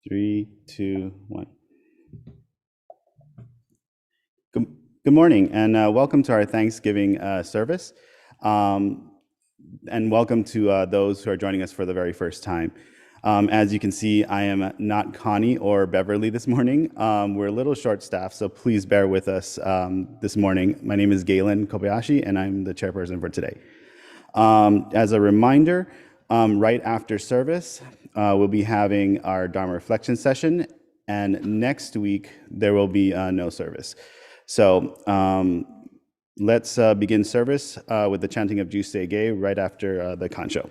Three, two, one. Good morning, and welcome to our Thanksgiving service. And welcome to those who are joining us for the very first time. As you can see, I am not Connie or Beverly this morning. We're a little short-staffed, so please bear with us this morning. My name is Galen Kobayashi, and I'm the chairperson for today. As a reminder, right after service, we'll be having our Dharma reflection session, and next week there will be no service. So let's begin service with the chanting of Jusei Gei right after the Kancho.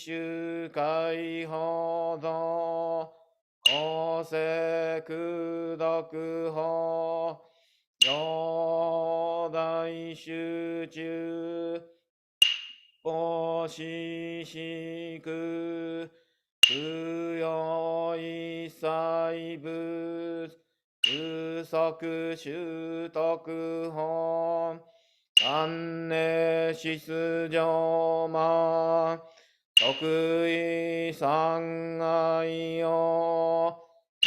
集会法蔵、公正空読法、両大集中、法師しく、不要一切仏、不足習得法、安寧出上魔、得意三愛を、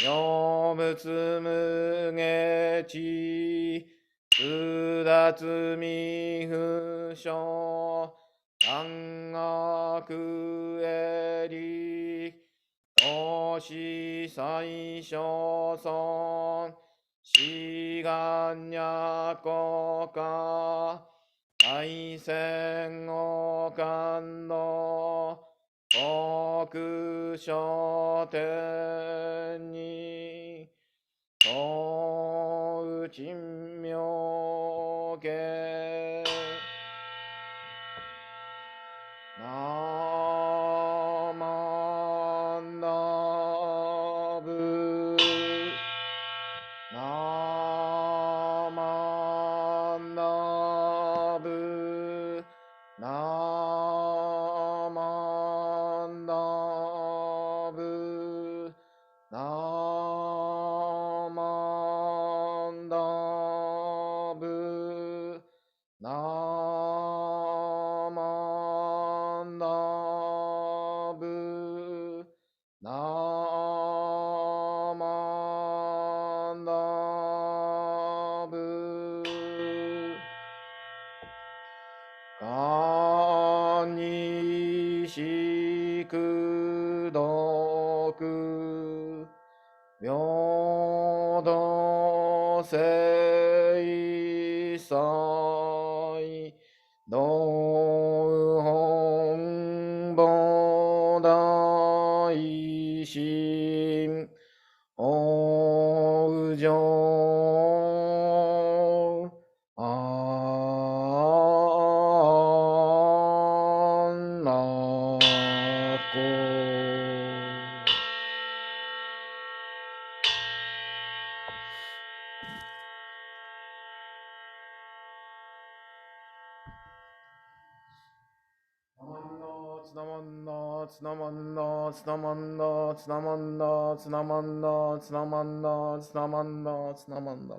妙仏無下知、不脱未不詳、山岳へり、同志最小尊、志願や国家、大戦を感動、国書天に、東珍妙下、ナマンダブ、ナマンダブ、ナマンダブ、ナマンダブ、ナマンダブ、ナマンダブ、がにしくどく、平等性祭、道本菩提心、往生、安楽。つなまんな、つなまんな、つなまんな、つなまんな、つなまんな、つなまんな、つなまんな、つなまんな。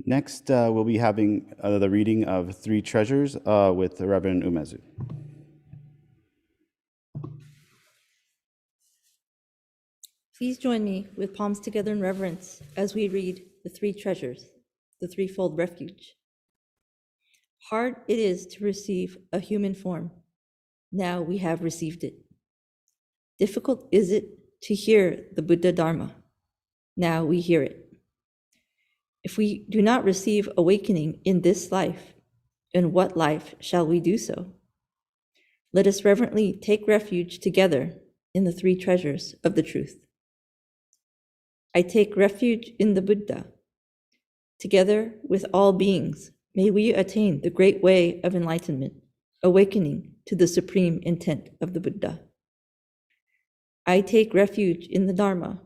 Next, we'll be having the reading of Three Treasures with Reverend Umezu. Please join me with palms together in reverence as we read the three treasures, the threefold refuge. Hard it is to receive a human form. Now we have received it. Difficult is it to hear the Buddha Dharma. Now we hear it. If we do not receive awakening in this life, in what life shall we do so? Let us reverently take refuge together in the three treasures of the truth. I take refuge in the Buddha. Together with all beings, may we attain the great way of enlightenment, awakening to the supreme intent of the Buddha. I take refuge in the Dharma.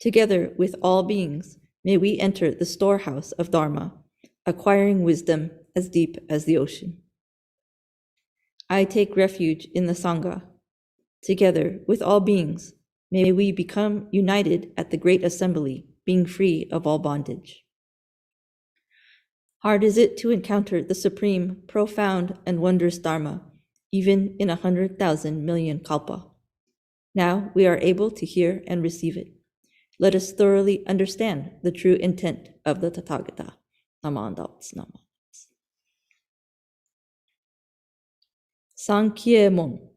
Together with all beings, may we enter the storehouse of Dharma, acquiring wisdom as deep as the ocean. I take refuge in the Sangha. Together with all beings, may we become united at the great assembly, being free of all bondage. Hard is it to encounter the supreme, profound, and wondrous Dharma, even in 100,000 million kalpa. Now we are able to hear and receive it. Let us thoroughly understand the true intent of the Tathagata. Namandats Nama. Sankyemon.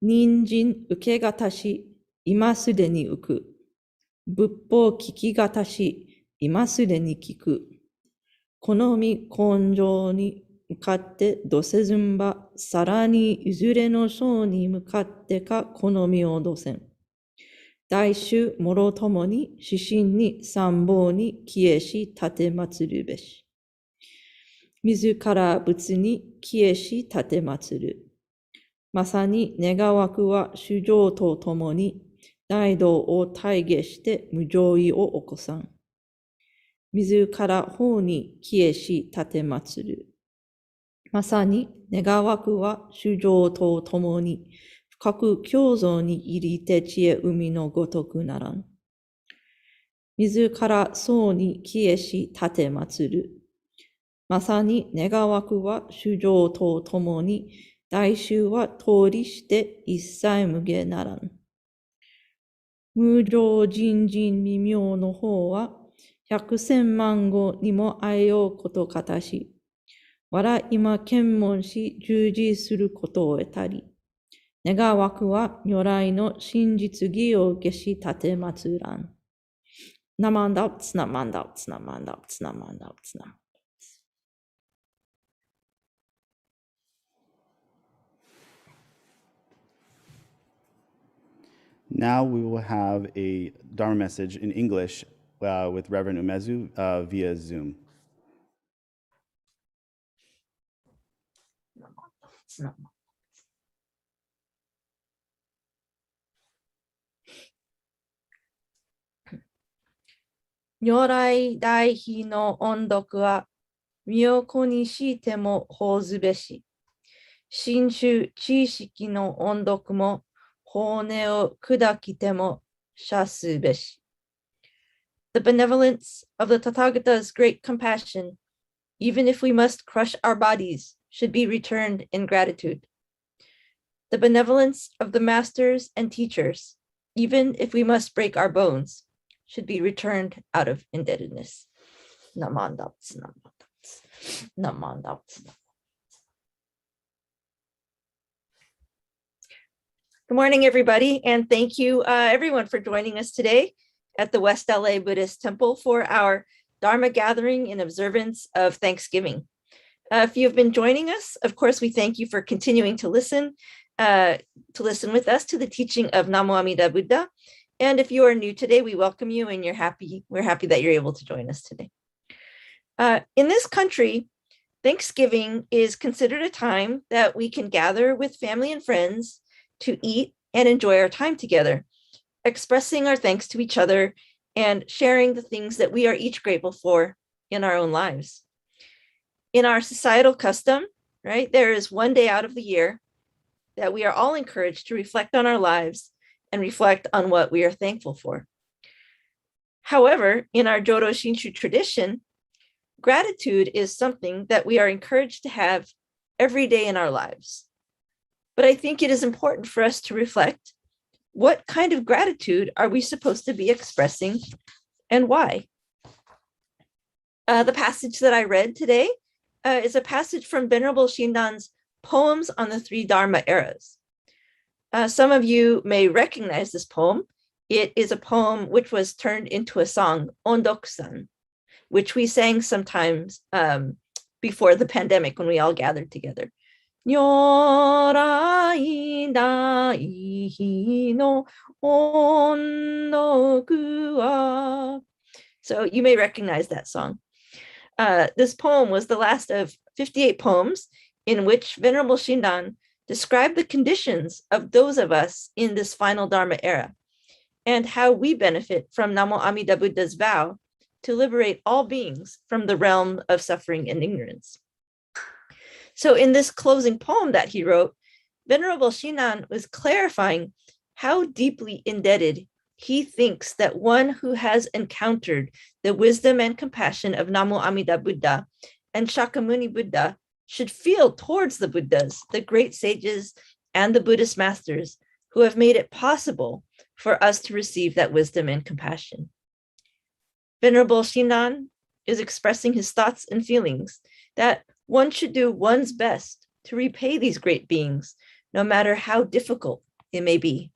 Ninjin ukegatashi, imasude ni uku. Buppo kikigatashi, imasude ni kiku. Konomi konjo ni mukatte dosezunba, sarani izure no shou ni mukatte ka konomi o dosen. 大衆もろともに指針に参謀に帰し立て祭るべし。自ら仏に帰し立て祭る。まさに願わくは衆生とともに大道を体現して無常意を起こさん。自ら法に帰し立て祭る。まさに願わくは衆生とともに深く共存に入りて知恵海のごとくならん。自ら僧に帰し立て祭る。まさに願わくは衆生とともに大衆は通りして一切無下ならん。無常人人未明の方は百千万語にもあえようことかたし、わら今検問し従事することを得たり、願わくは如来の真実義を消し立て祭らん。ナマンダウツナマンダウツナマンダウツナマンダウツナ。Now we will have a Dharma message in English with Reverend Umezu via Zoom. 如来大悲の音読は、身を粉にしても報ずべし。真宗知識の音読も、骨を砕きても射すべし。The benevolence of the Tathagata's great compassion, even if we must crush our bodies, should be returned in gratitude. The benevolence of the masters and teachers, even if we must break our bones, should be returned out of indebtedness. Namandats, namandats, namandats. Good morning, everybody, and thank you, everyone, for joining us today at the West LA Buddhist Temple for our Dharma gathering in observance of Thanksgiving. If you have been joining us, of course, we thank you for continuing to listen with us to the teaching of Namo Amida Buddha. And if you are new today, we welcome you, and we're happy that you're able to join us today. In this country, Thanksgiving is considered a time that we can gather with family and friends to eat and enjoy our time together, expressing our thanks to each other and sharing the things that we are each grateful for in our own lives. In our societal custom, right, there is one day out of the year that we are all encouraged to reflect on our lives and reflect on what we are thankful for. However, in our Jodo Shinshu tradition, gratitude is something that we are encouraged to have every day in our lives. But I think it is important for us to reflect, what kind of gratitude are we supposed to be expressing and why? The passage that I read today is a passage from Venerable Shindan's Poems on the Three Dharma Eras. Some of you may recognize this poem. It is a poem which was turned into a song, Ondoksan, which we sang sometimes before the pandemic when we all gathered together. Nyorai dai no ondoku wa. So you may recognize that song. This poem was the last of 58 poems in which Venerable Shindan described the conditions of those of us in this final Dharma era and how we benefit from Namo Amida Buddha's vow to liberate all beings from the realm of suffering and ignorance. So in this closing poem that he wrote, Venerable Shindan was clarifying how deeply indebted he thinks that one who has encountered the wisdom and compassion of Namo Amida Buddha and Shakyamuni Buddha should feel towards the Buddhas, the great sages, and the Buddhist masters who have made it possible for us to receive that wisdom and compassion. Venerable Shindan is expressing his thoughts and feelings that one should do one's best to repay these great beings, no matter how difficult it may be.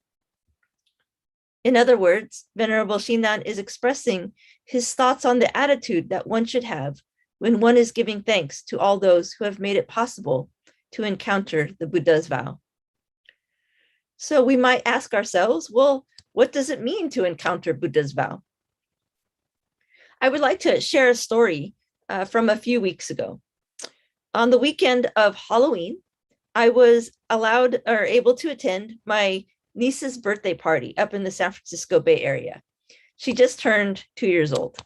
In other words, Venerable Shindan is expressing his thoughts on the attitude that one should have when one is giving thanks to all those who have made it possible to encounter the Buddha's vow. So we might ask ourselves, well, What does it mean to encounter Buddha's vow? I would like to share a story from a few weeks ago. On the weekend of Halloween, I was able to attend my niece's birthday party up in the San Francisco Bay Area. She just turned 2 years old.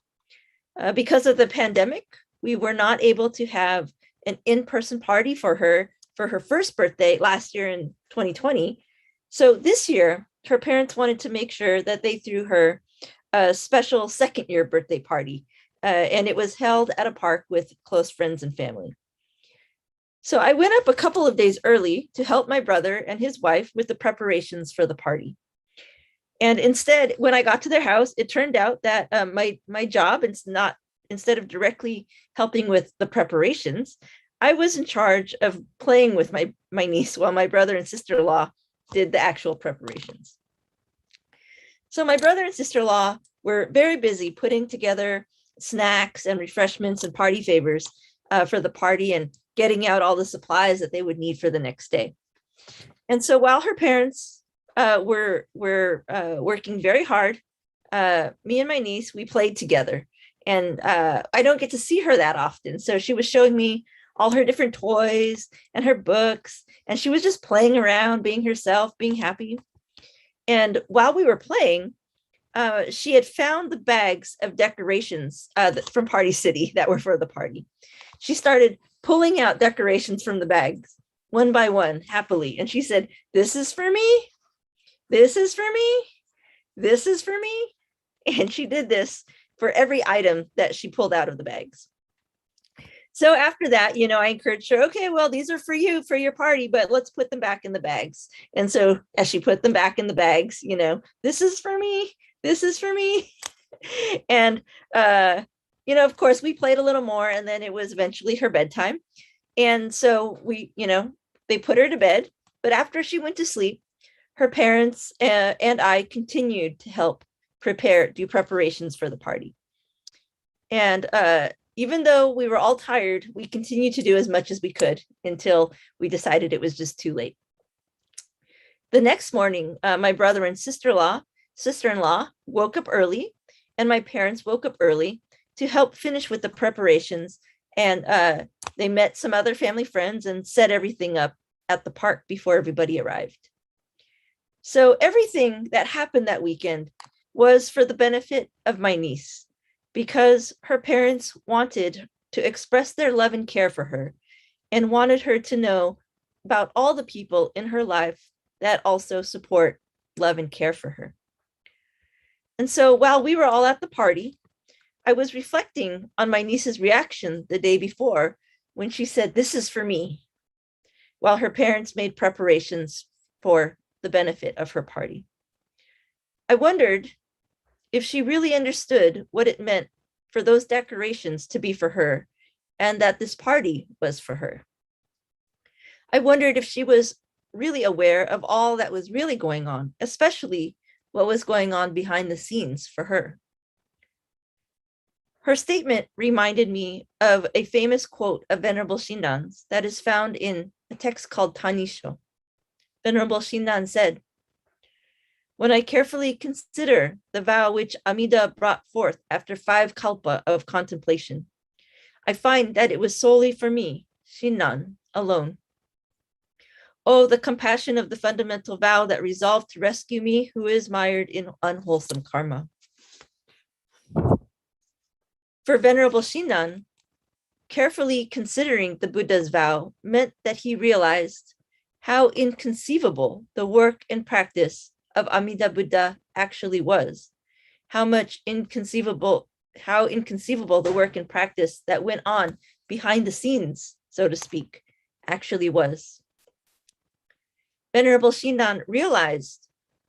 Because of the pandemic, we were not able to have an in-person party for her first birthday last year in 2020. So this year, her parents wanted to make sure that they threw her a special second year birthday party. And it was held at a park with close friends and family. So I went up a couple of days early to help my brother and his wife with the preparations for the party. And instead, when I got to their house, it turned out that my job, instead of directly helping with the preparations, I was in charge of playing with my niece while my brother and sister-in-law did the actual preparations. So my brother and sister-in-law were very busy putting together snacks and refreshments and party favors for the party and getting out all the supplies that they would need for the next day. And so while her parents were working very hard, me and my niece, we played together. And I don't get to see her that often. So she was showing me all her different toys and her books. And she was just playing around, being herself, being happy. And while we were playing, she had found the bags of decorations from Party City that were for the party. She started pulling out decorations from the bags one by one, happily. And she said, "This is for me. This is for me. This is for me." And she did this for every item that she pulled out of the bags. So after that, I encouraged her, okay, well, these are for you, for your party, but let's put them back in the bags. And so as she put them back in the bags, this is for me. This is for me. And, of course, we played a little more, and then it was eventually her bedtime. And so they put her to bed. But after she went to sleep, her parents and I continued to help do preparations for the party. And even though we were all tired, we continued to do as much as we could until we decided it was just too late. The next morning, my brother and sister-in-law woke up early, and my parents woke up early to help finish with the preparations. And they met some other family friends and set everything up at the park before everybody arrived. So everything that happened that weekend was for the benefit of my niece, because her parents wanted to express their love and care for her and wanted her to know about all the people in her life that also support, love, and care for her. And so while we were all at the party, I was reflecting on my niece's reaction the day before when she said, "This is for me," while her parents made preparations for the benefit of her party. I wondered if she really understood what it meant for those decorations to be for her and that this party was for her. I wondered if she was really aware of all that was really going on, especially what was going on behind the scenes for her. Her statement reminded me of a famous quote of Venerable Shinran's that is found in a text called Tanisho. Venerable Shinran said, "When I carefully consider the vow which Amida brought forth after 5 kalpa of contemplation, I find that it was solely for me, Shinran, alone. Oh, the compassion of the fundamental vow that resolved to rescue me who is mired in unwholesome karma." For Venerable Shinran, carefully considering the Buddha's vow meant that he realized how inconceivable the work and practice of Amida Buddha actually was, how inconceivable the work and practice that went on behind the scenes, so to speak, actually was. Venerable Shinran realized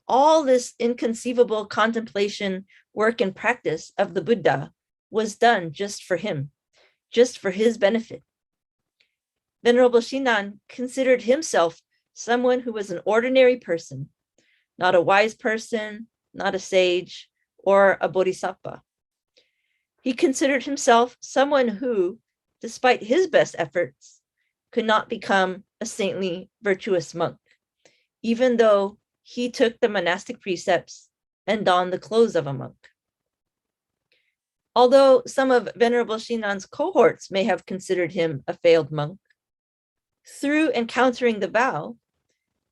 all this inconceivable contemplation, work, and practice of the Buddha was done just for him, just for his benefit. Venerable Shinran considered himself someone who was an ordinary person, not a wise person, not a sage, or a bodhisattva. He considered himself someone who, despite his best efforts, could not become a saintly, virtuous monk, even though he took the monastic precepts and don the clothes of a monk. Although some of Venerable Shinran's cohorts may have considered him a failed monk, through encountering the vow,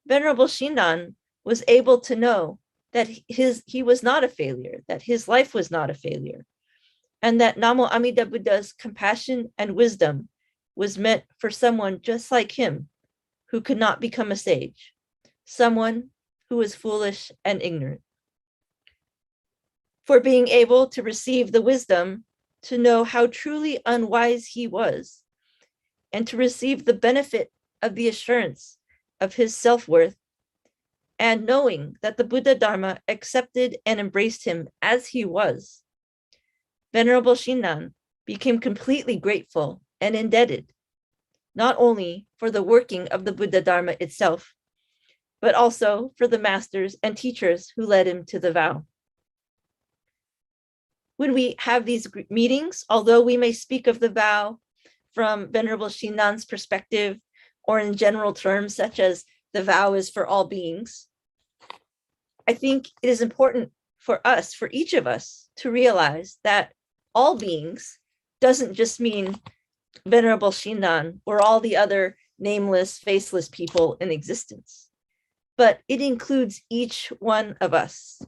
Venerable Shinran was able to know that he was not a failure, that his life was not a failure, and that Namo Amida Buddha's compassion and wisdom was meant for someone just like him who could not become a sage, someone who was foolish and ignorant. For being able to receive the wisdom to know how truly unwise he was, and to receive the benefit of the assurance of his self-worth, and knowing that the Buddha Dharma accepted and embraced him as he was, Venerable Shinran became completely grateful and indebted, not only for the working of the Buddha Dharma itself, but also for the masters and teachers who led him to the vow. When we have these meetings, although we may speak of the vow from Venerable Shinran's perspective, or in general terms, such as the vow is for all beings, I think it is important for us, for each of us, to realize that all beings doesn't just mean Venerable Shinran or all the other nameless, faceless people in existence, but it includes each one of us.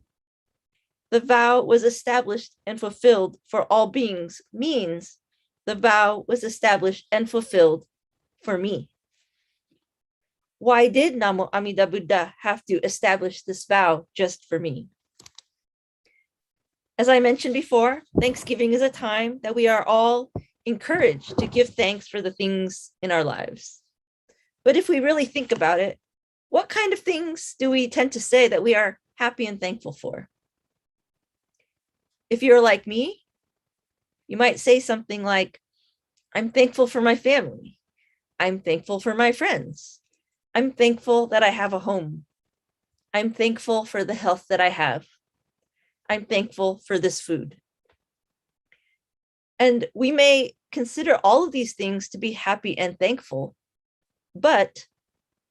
The vow was established and fulfilled for all beings means the vow was established and fulfilled for me. Why did Namo Amida Buddha have to establish this vow just for me? As I mentioned before, Thanksgiving is a time that we are all encouraged to give thanks for the things in our lives. But if we really think about it, what kind of things do we tend to say that we are happy and thankful for? If you're like me, you might say something like, I'm thankful for my family. I'm thankful for my friends. I'm thankful that I have a home. I'm thankful for the health that I have. I'm thankful for this food. And we may consider all of these things to be happy and thankful, but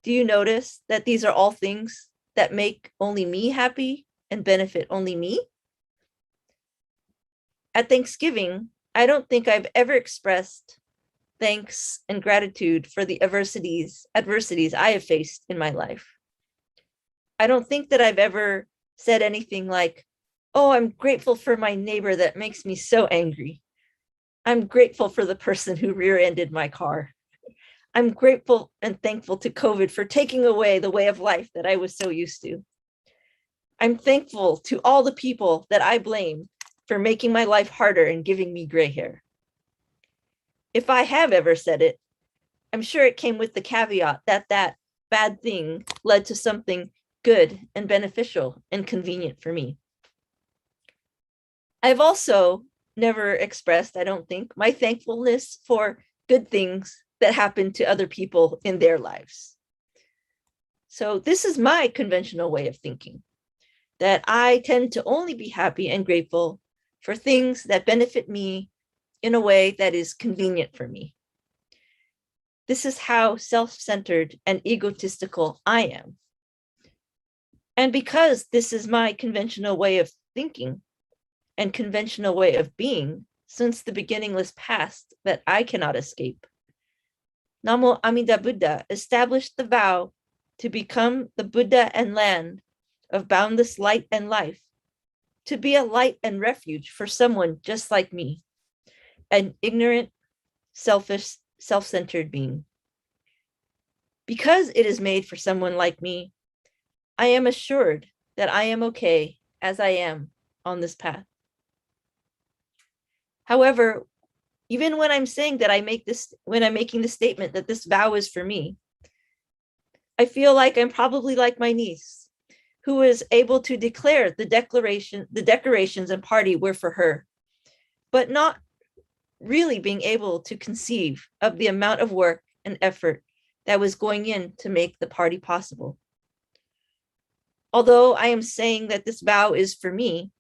do you notice that these are all things that make only me happy and benefit only me? At Thanksgiving, I don't think I've ever expressed thanks and gratitude for the adversities I have faced in my life. I don't think that I've ever said anything like, oh, I'm grateful for my neighbor that makes me so angry. I'm grateful for the person who rear-ended my car. I'm grateful and thankful to COVID for taking away the way of life that I was so used to. I'm thankful to all the people that I blame for making my life harder and giving me gray hair. If I have ever said it, I'm sure it came with the caveat that that bad thing led to something good and beneficial and convenient for me. I've also never expressed, I don't think, my thankfulness for good things that happen to other people in their lives. So this is my conventional way of thinking, that I tend to only be happy and grateful for things that benefit me in a way that is convenient for me. This is how self-centered and egotistical I am. And because this is my conventional way of thinking and conventional way of being since the beginningless past that I cannot escape, Namo Amida Buddha established the vow to become the Buddha and land of boundless light and life, to be a light and refuge for someone just like me, an ignorant, selfish, self-centered being. Because it is made for someone like me, I am assured that I am okay as I am on this path. However, even when I'm saying that when I'm making the statement that this vow is for me, I feel like I'm probably like my niece, who was able to declare the decorations and party were for her, but not really being able to conceive of the amount of work and effort that was going in to make the party possible. Although I am saying that this vow is for me,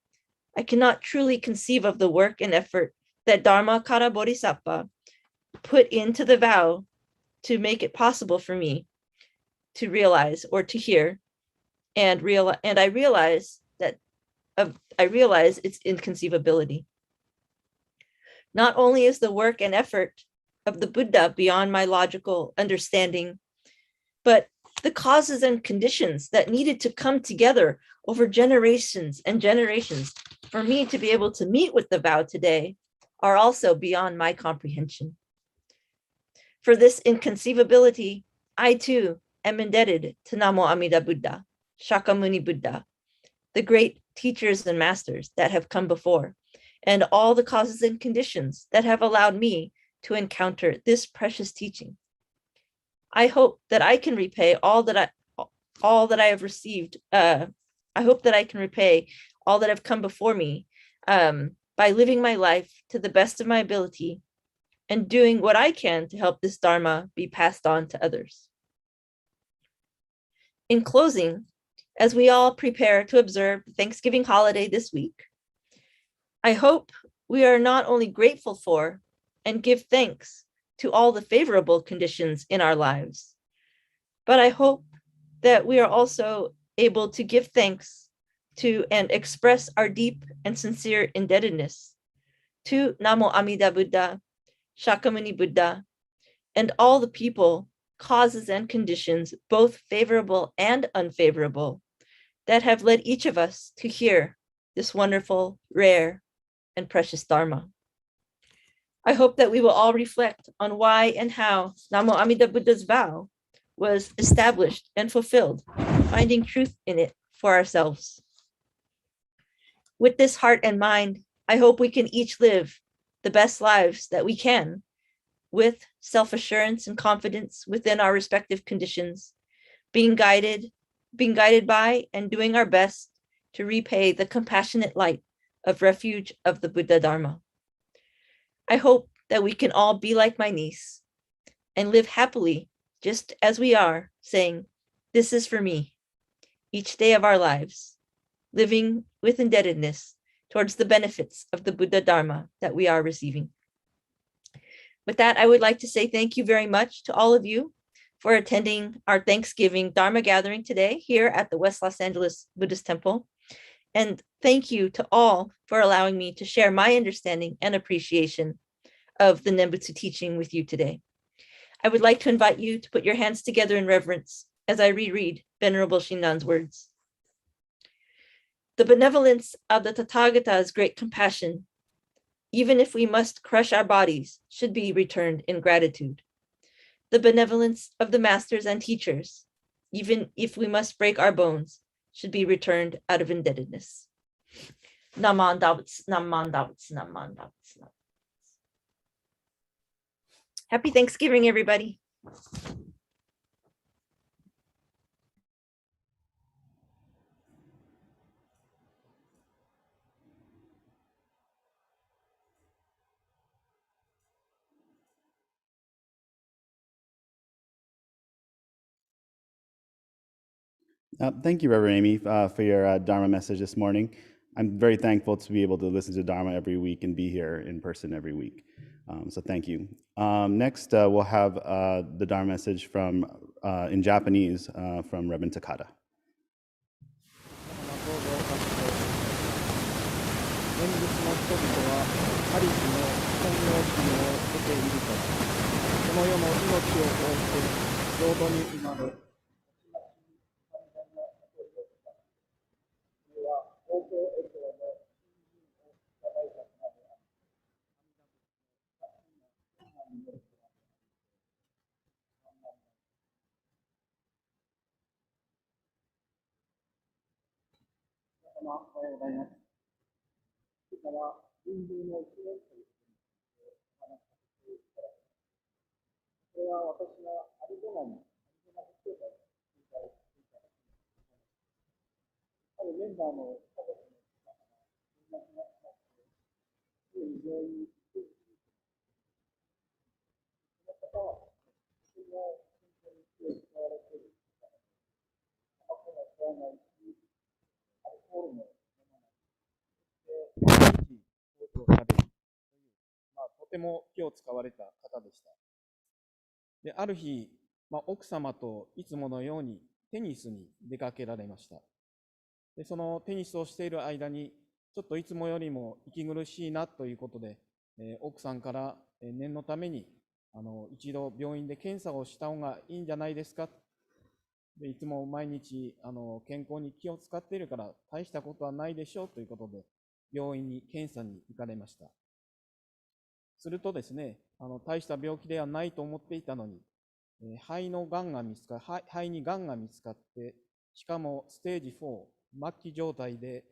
I cannot truly conceive of the work and effort that Dharmakara Bodhisattva put into the vow to make it possible for me to realize or to hear, and I realize that realize its inconceivability. Not only is the work and effort of the Buddha beyond my logical understanding, but the causes and conditions that needed to come together over generations and generations for me to be able to meet with the vow today are also beyond my comprehension. For this inconceivability, I too am indebted to Namo Amida Buddha, Shakyamuni Buddha, the great teachers and masters that have come before, and all the causes and conditions that have allowed me to encounter this precious teaching. I hope that I can repay all that I have received. I hope that I can repay all that have come before me by living my life to the best of my ability and doing what I can to help this Dharma be passed on to others. In closing, as we all prepare to observe the Thanksgiving holiday this week, I hope we are not only grateful for and give thanks to all the favorable conditions in our lives, but I hope that we are also able to give thanks to and express our deep and sincere indebtedness to Namo Amida Buddha, Shakyamuni Buddha, and all the people, causes, and conditions, both favorable and unfavorable, that have led each of us to hear this wonderful, rare, and precious Dharma. I hope that we will all reflect on why and how Namo Amida Buddha's vow was established and fulfilled, finding truth in it for ourselves. With this heart and mind, I hope we can each live the best lives that we can, with self-assurance and confidence within our respective conditions, being guided by and doing our best to repay the compassionate light of refuge of the Buddha Dharma. I hope that we can all be like my niece and live happily just as we are, saying, "This is for me," each day of our lives, living with indebtedness towards the benefits of the Buddha Dharma that we are receiving. With that, I would like to say thank you very much to all of you for attending our Thanksgiving Dharma gathering today here at the West Los Angeles Buddhist Temple. And thank you to all for allowing me to share my understanding and appreciation of the Nembutsu teaching with you today. I would like to invite you to put your hands together in reverence as I reread Venerable Shinran's words. The benevolence of the Tathagata's great compassion, even if we must crush our bodies, should be returned in gratitude. The benevolence of the masters and teachers, even if we must break our bones, should be returned out of indebtedness. Naman Dawats, Naman Dawats, Naman Dawats. Happy Thanksgiving, everybody. Thank you, Reverend Amy, for your Dharma message this morning. I'm very thankful to be able to listen to Dharma every week and be here in person every week. So thank you. Next, we'll have the Dharma message from in Japanese from Reverend Takada. 現実の人々はありしの本能機能を得ていると、この世の命を通して浄土に生まれ、それは東京エコーの新人をいただいたからである。皆様、おはようございます。今朝は人流の一年ということでお話しさせていただきます。これは私がアリゾナにアリゾナ国政会に紹介していただきます。あるメンバーの家族の方が連絡が来まして、すぐに病院に行っている。その方はとても健康に気を使われている方で、タバコも吸わないし、アルコールも飲まない。毎日コーヒーを食べるという、とても気を使われた方でした。で、ある日、奥様といつものようにテニスに出かけられました。で、そのテニスをしている間に、ちょっといつもよりも息苦しいなということで、奥さんから念のために一度病院で検査をした方がいいんじゃないですか。で、いつも毎日健康に気を使っているから大したことはないでしょうということで、病院に検査に行かれました。するとですね、大した病気ではないと思っていたのに、肺にがんが見つかって、しかもステージ4、末期状態で、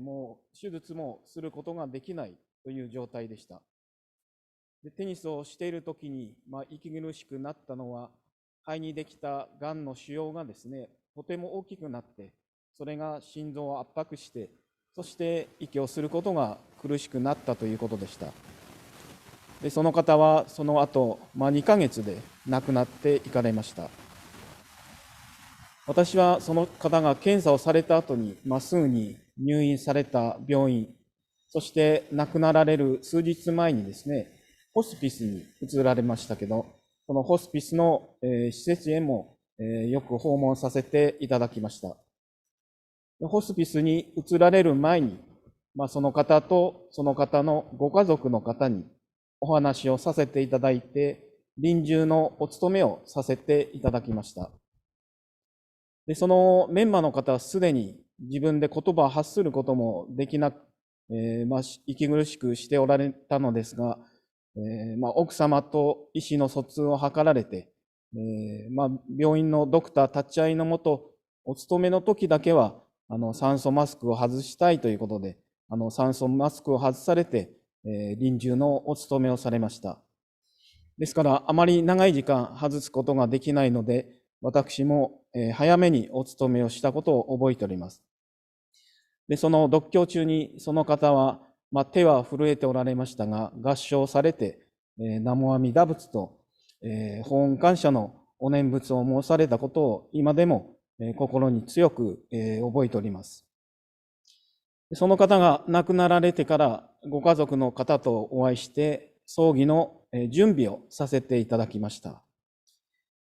もう手術もすることができないという状態でした。で、テニスをしているときに、息苦しくなったのは、肺にできたがんの腫瘍がですね、とても大きくなって、それが心臓を圧迫して、そして息をすることが苦しくなったということでした。で、その方はその後、2ヶ月で亡くなっていかれました。私はその方が検査をされた後に、すぐに入院された病院、そして亡くなられる数日前にですね、ホスピスに移られましたけど、そのホスピスの施設へもよく訪問させていただきました。ホスピスに移られる前に、その方とその方のご家族の方にお話をさせていただいて、臨終のお務めをさせていただきました。で、そのメンバーの方はすでに自分で言葉を発することもできなく、息苦しくしておられたのですが、奥様と意思の疎通を図られて、病院のドクター立ち会いのもと、お勤めの時だけは酸素マスクを外したいということで、酸素マスクを外されて、臨終のお勤めをされました。ですから、あまり長い時間外すことができないので、私も早めにお勤めをしたことを覚えております。で、その読経中にその方は、手は震えておられましたが、合唱されて、南無阿弥陀仏と、法恩感謝のお念仏を申されたことを今でも心に強く覚えております。その方が亡くなられてからご家族の方とお会いして葬儀の準備をさせていただきました。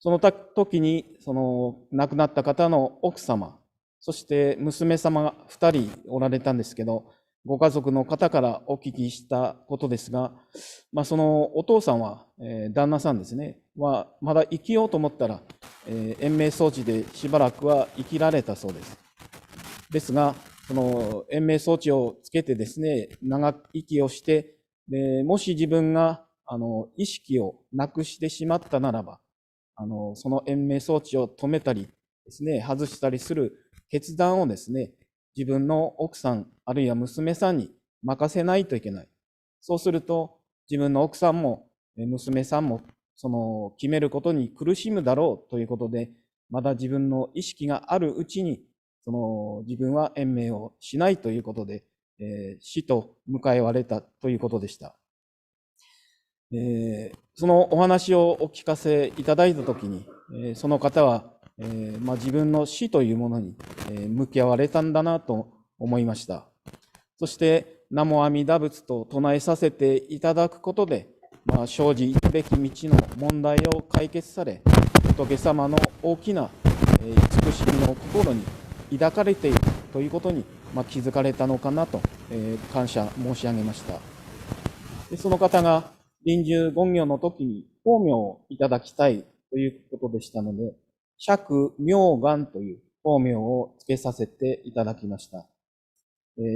その時にその亡くなった方の奥様、そして娘様が2人おられたんですけど、ご家族の方からお聞きしたことですが、そのお父さんは、旦那さんですね、まだ生きようと思ったら、延命装置でしばらくは生きられたそうです。ですが、その延命装置をつけてですね、長生きをして、もし自分が意識をなくしてしまったならば、その延命装置を止めたりですね、外したりする決断をですね、自分の奥さん、あるいは娘さんに任せないといけない。そうすると、自分の奥さんも娘さんもその決めることに苦しむだろうということで、まだ自分の意識があるうちに、その自分は延命をしないということで、死と迎えられたということでした。そのお話をお聞かせいただいたときに、その方は、自分の死というものに向き合われたんだなと思いました。そして、南無阿弥陀仏と唱えさせていただくことで、生じ行くべき道の問題を解決され、仏様の大きな慈しみの心に抱かれているということに気づかれたのかなと感謝申し上げました。で、その方が臨終言行の時に法名をいただきたいということでしたので、釈明願という法名をつけさせていただきました。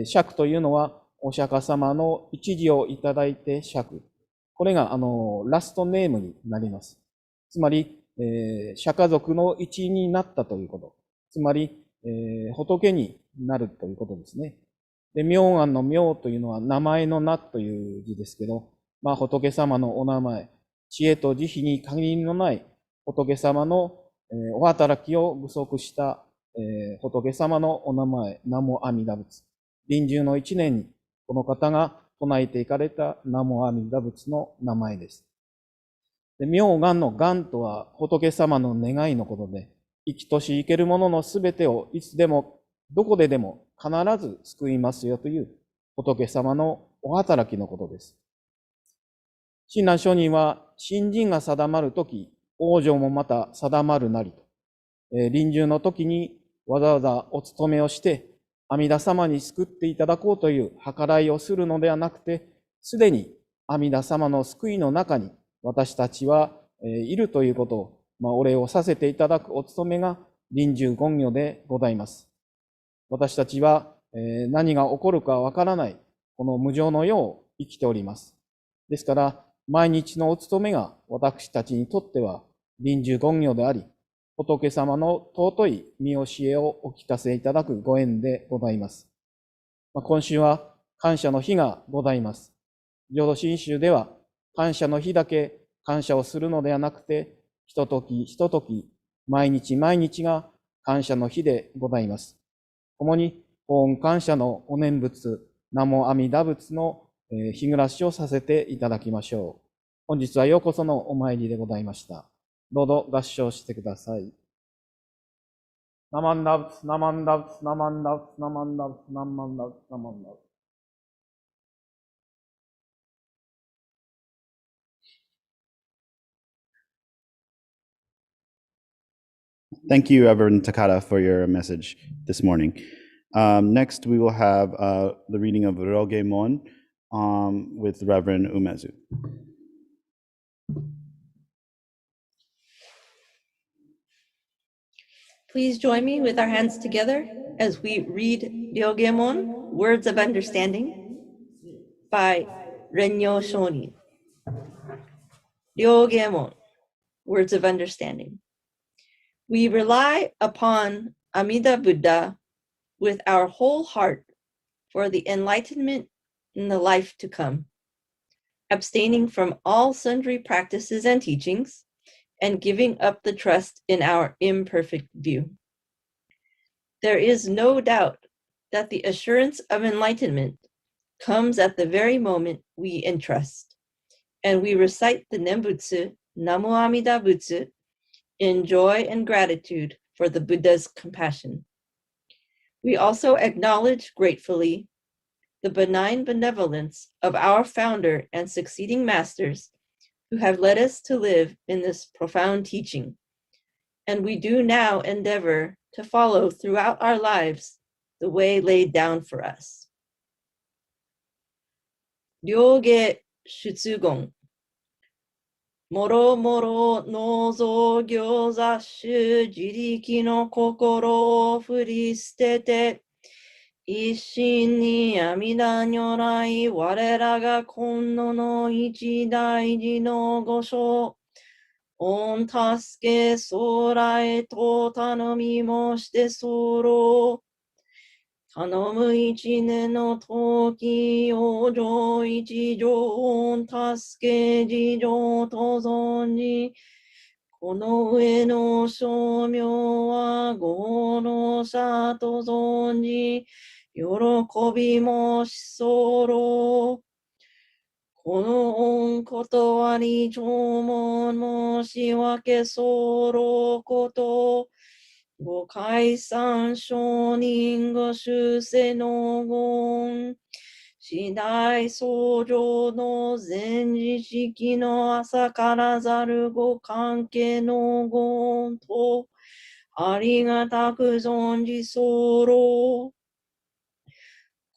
釈というのはお釈迦様の一字をいただいて釈。これがラストネームになります。つまり、釈迦族の一員になったということ。つまり、仏になるということですね。で、明願の明というのは名前の名という字ですけど、仏様のお名前、知恵と慈悲に限りのない仏様のお働きを具足した仏様のお名前、南無阿弥陀仏。臨終の一年にこの方が唱えていかれた南無阿弥陀仏の名前です。で、明願の願とは仏様の願いのことで、生きとし生けるもののすべてをいつでもどこででも必ず救いますよという仏様のお働きのことです。親鸞上人は信心が定まるとき、往生もまた定まるなりと、臨終の時にわざわざお勤めをして、阿弥陀様に救っていただこうという計らいをするのではなくて、すでに阿弥陀様の救いの中に私たちはいるということを、お礼をさせていただくお務めが臨終言語でございます。私たちは何が起こるかわからない、この無常の世を生きております。ですから、毎日のお務めが私たちにとっては臨終言語であり、仏様の尊い見教えをお聞かせいただくご縁でございます。今週は感謝の日がございます。浄土真宗では感謝の日だけ感謝をするのではなくて、ひとときひととき、毎日毎日が感謝の日でございます。共に法恩感謝のお念仏、南無阿弥陀仏の日暮らしをさせていただきましょう。本日はようこそのお参りでございました。どうぞ合唱してください。ナマンダブツ、ナマンダブツ、ナマンダブツ、ナマンダブツ、ナマンダブツ、ナマンダブツ。Thank you, Reverend Takata, for your message this morning. Next, we will have the reading of Rogemon with Reverend Umezu. Please join me with our hands together as we read Ryogemon, Words of Understanding, by Renyo Shonin. Ryogemon, Words of Understanding. We rely upon Amida Buddha with our whole heart for the enlightenment in the life to come, abstaining from all sundry practices and teachings, and giving up the trust in our imperfect view. There is no doubt that the assurance of enlightenment comes at the very moment we entrust, and we recite the Nembutsu, Namu Amida Butsu, in joy and gratitude for the Buddha's compassion. We also acknowledge gratefully the benign benevolence of our founder and succeeding masters who have led us to live in this profound teaching, and we do now endeavor to follow throughout our lives the way laid down for us. Ryoge Shutsugon. もろもろの造業雑種自力の心を振り捨てて、一心に阿弥陀如来我らが今野の一大事の御所、御助け空へと頼み申して候。頼む一年の時、往生一条、助け事情と存じ、この上の称名は豪の者と存じ、喜び申し候。この恩断り弔問申し訳候こと、ご解散承認ご修正の言、次第相乗の前時式の朝からざるご関係の言と、ありがたく存じ候。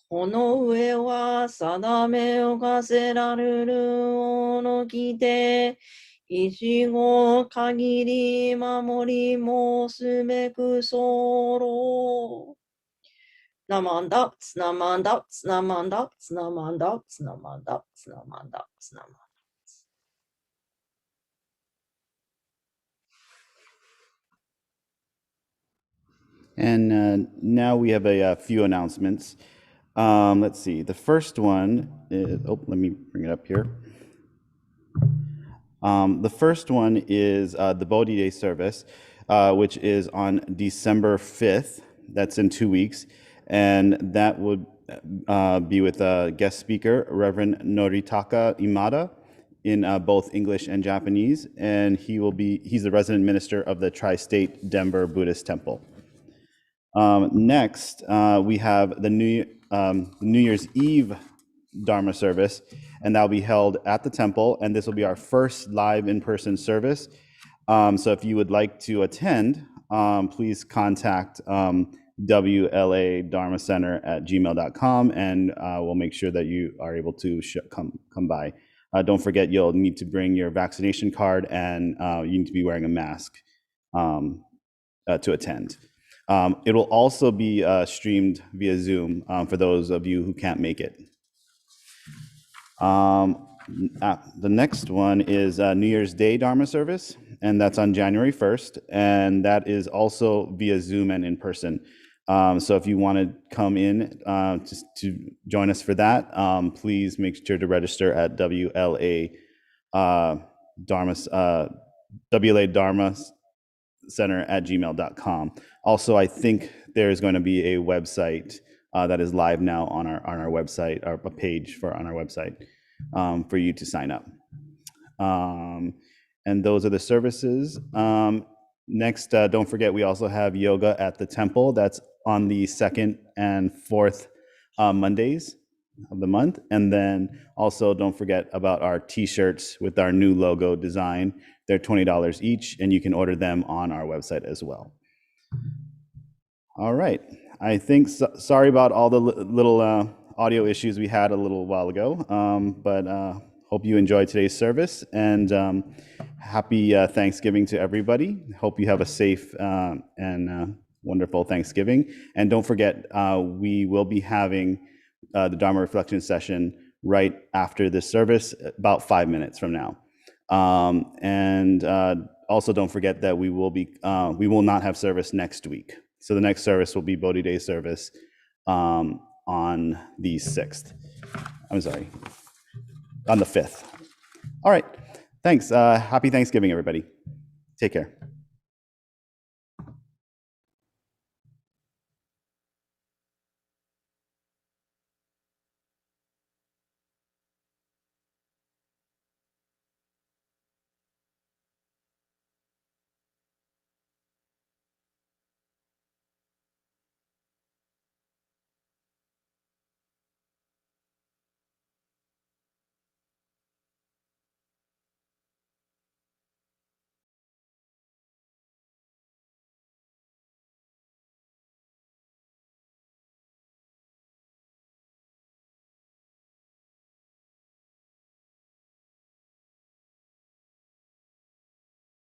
この上は定めを課せられるものきて、一語限り守り申すべく候。ナマンダッツナマンダッツナマンダッツナマンダッツナマンダッツナマンダッツナマンダッツ。And now we have a few announcements. Let's see. The first one is, let me bring it up here. The first one is the Bodhi Day service, which is on December 5th. That's in 2 weeks. And that would be with a guest speaker, Reverend Noritaka Imada, in both English and Japanese. And he's the resident minister of the Tri-State Denver Buddhist Temple. Next, we have the New Year's Eve Dharma service, and that will be held at the temple, and this will be our first live in-person service. So if you would like to attend, please contact wladharmacenter@gmail.com, and we'll make sure that you are able to come by. Don't forget, you'll need to bring your vaccination card, and you need to be wearing a mask to attend. It will also be streamed via Zoom for those of you who can't make it. The next one is New Year's Day Dharma service, and that's on January 1st, and that is also via Zoom and in person. So if you want to come in just to join us for that, please make sure to register at WLA Dharma center@gmail.com. Also, I think there's going to be a website that is live now on our website, or a page on our website for you to sign up. And those are the services. Next, don't forget, we also have yoga at the temple. That's on the 2nd and 4th Mondays of the month. And then also don't forget about our t-shirts with our new logo design. They're $20 each, and you can order them on our website as well. All right. I think, sorry about all the little audio issues we had a little while ago, but hope you enjoyed today's service, and happy Thanksgiving to everybody. Hope you have a safe and wonderful Thanksgiving. And don't forget, we will be having the Dharma reflection session right after this service, about 5 minutes from now. And also don't forget that we will not have service next week. So the next service will be Bodhi Day service on the 6th. I'm sorry, on the 5th. All right, thanks. Happy Thanksgiving, everybody. Take care.